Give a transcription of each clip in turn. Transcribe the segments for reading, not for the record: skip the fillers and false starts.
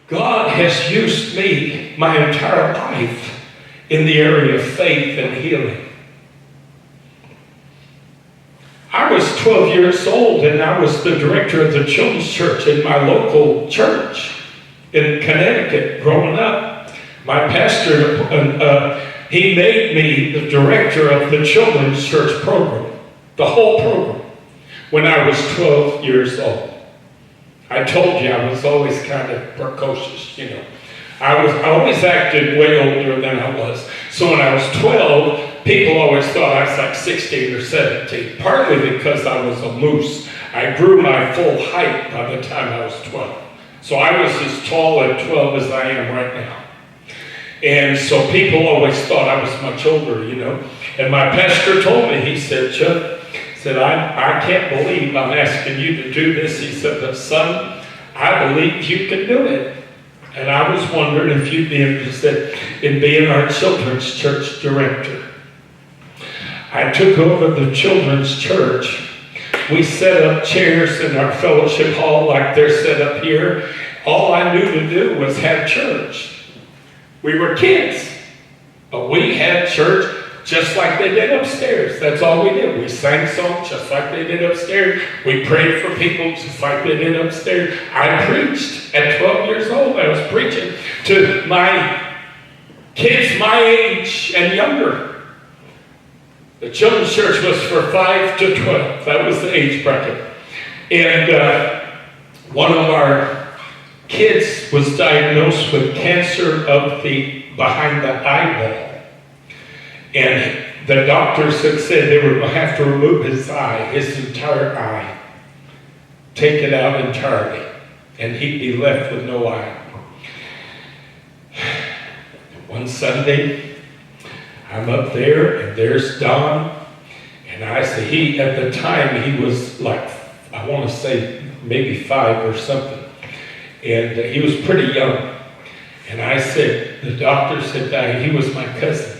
God has used me my entire life in the area of faith and healing. I was 12 years old and I was the director of the children's church in my local church in Connecticut growing up. My pastor, he made me the director of the children's church program, the whole program, when I was 12 years old. I told you I was always kind of precocious, you know. I always acted way older than I was. So when I was 12, people always thought I was like 16 or 17, partly because I was a moose. I grew my full height by the time I was 12. So I was as tall at 12 as I am right now. And so people always thought I was much older, you know. And my pastor told me, he said, Chuck, I can't believe I'm asking you to do this. He said, but son, I believe you can do it. And I was wondering if you'd be interested in being our children's church director. I took over the children's church. We set up chairs in our fellowship hall like they're set up here. All I knew to do was have church. We were kids, but we had church just like they did upstairs. That's all we did. We sang songs just like they did upstairs. We prayed for people just like they did upstairs. I preached at 12 years old. I was preaching to my kids my age and younger. The children's church was for 5 to 12. That was the age bracket. And one of our kids was diagnosed with cancer of behind the eyeball. And the doctors had said they were going to have to remove his eye, his entire eye. Take it out entirely. And he'd be left with no eye. One Sunday, I'm up there, and there's Don. And I said, at the time, he was like, I want to say maybe 5 or something. And he was pretty young. And I said, the doctors had died. He was my cousin.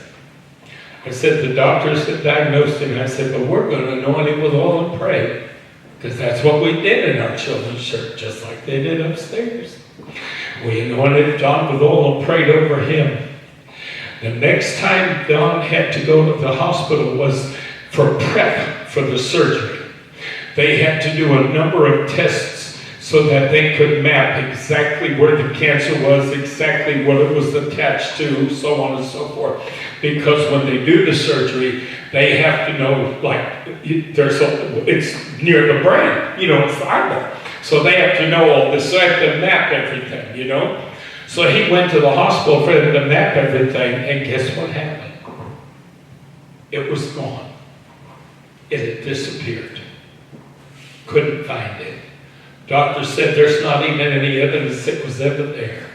I said, the doctors had diagnosed him. I said, but we're going to anoint him with oil and pray. Because that's what we did in our children's church, just like they did upstairs. We anointed Don with oil and prayed over him. The next time Don had to go to the hospital was for prep for the surgery. They had to do a number of tests so that they could map exactly where the cancer was, exactly what it was attached to, so on and so forth. Because when they do the surgery, they have to know, like, it's near the brain, you know, it's the eyeball. So they have to know all this, so they have to map everything, you know. So he went to the hospital for them to map everything, and guess what happened? It was gone. It had disappeared. Couldn't find it. Doctor said there's not even any evidence it was ever there.